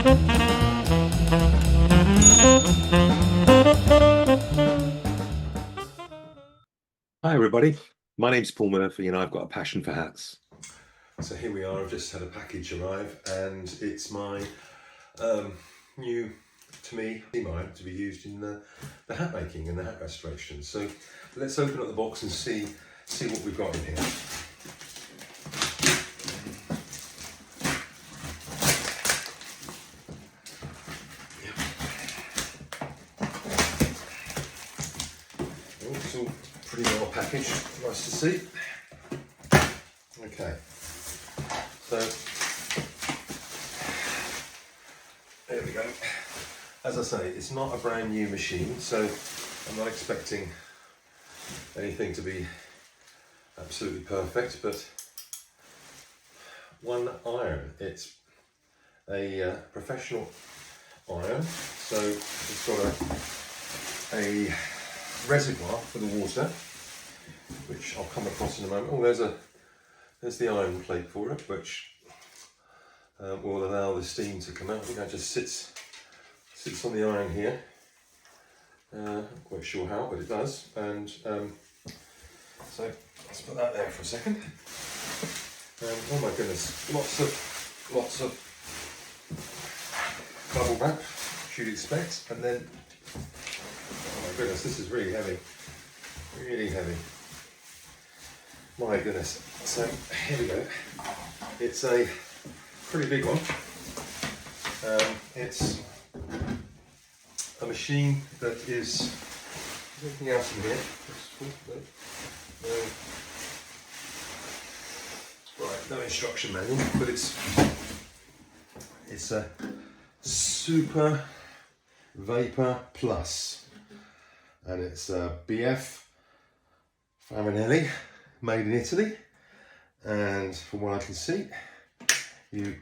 Hi everybody, my name's Paul Murphy and I've got a passion for hats. So here we are, I've just had a package arrive and it's my new, to me, mine to be used in the hat making and the hat restoration. So let's open up the box and see what we've got in here. It's all pretty well packaged, nice to see. Okay, so there we go. As I say, it's not a brand new machine, so I'm not expecting anything to be absolutely perfect, but one iron. It's a professional iron, so it's got a reservoir for the water, which I'll come across in a moment. Oh, there's the iron plate for it, which will allow the steam to come out. I think that just sits on the iron here. Not quite sure how, but it does. And so let's put that there for a second. Oh my goodness, lots of bubble wrap, you'd expect. And then, oh my goodness, this is really heavy, really heavy. My goodness. So here we go. It's a pretty big one. It's a machine that is anything else in here. Right, no instruction manual, but it's a Super Vapor Plus, and it's a Bieffe Farinelli, made in Italy. And from what I can see, you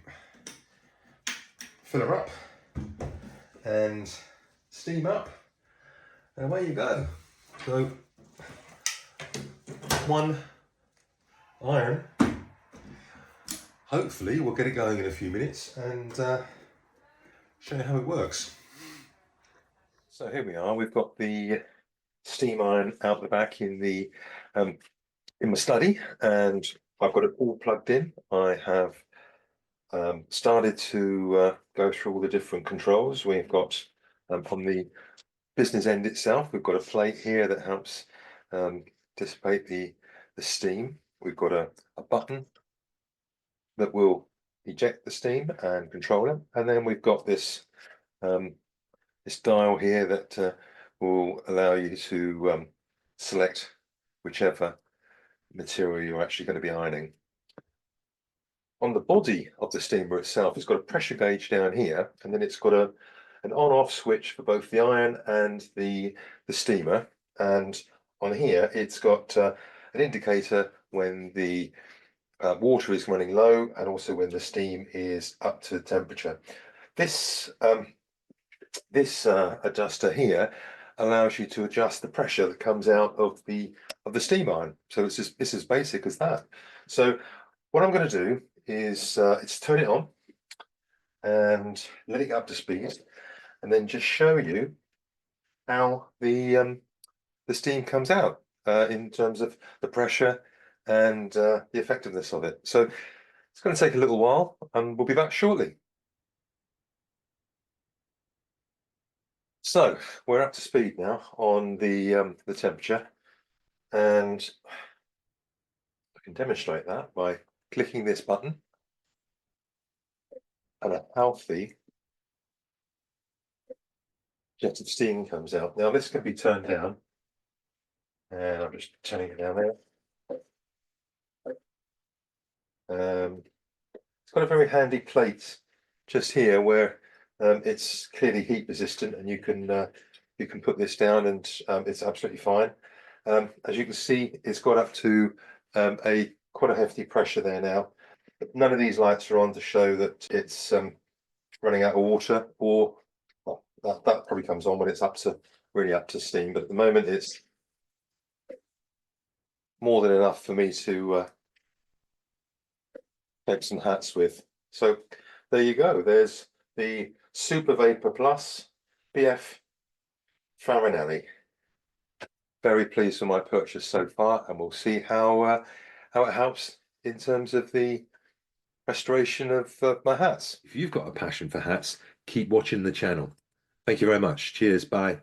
fill her up and steam up, and away you go. So one iron. Hopefully we'll get it going in a few minutes and show you how it works. So here we are. We've got the steam iron out the back in my study, and I've got it all plugged in. I have started to go through all the different controls. We've got on the business end itself, we've got a plate here that helps dissipate the steam. We've got a button that will eject the steam and control it, and then we've got this this dial here that will allow you to select whichever material you're actually going to be ironing. On the body of the steamer itself, it's got a pressure gauge down here, and then it's got an on-off switch for both the iron and the steamer. And on here, it's got an indicator when the water is running low, and also when the steam is up to temperature. This adjuster here allows you to adjust the pressure that comes out of the steam iron. So it's as basic as that. So what I'm going to do is turn it on and let it get up to speed, and then just show you how the steam comes out in terms of the pressure and the effectiveness of it. So it's going to take a little while, and we'll be back shortly. So we're up to speed now on the temperature, and I can demonstrate that by clicking this button, and a healthy jet of steam comes out. Now this can be turned down, and I'm just turning it down there. It's got a very handy plate just here where it's clearly heat resistant, and you can put this down and it's absolutely fine. As you can see, it's got up to quite a hefty pressure there now. None of these lights are on to show that it's running out of water, or well, that probably comes on when it's really up to steam. But at the moment, it's more than enough for me to make some hats with. So there you go. There's the Super Vapor Plus Bieffe Farinelli. Very pleased with my purchase so far, and we'll see how it helps in terms of the restoration of my hats. If you've got a passion for hats, keep watching the channel. Thank you very much. Cheers. Bye.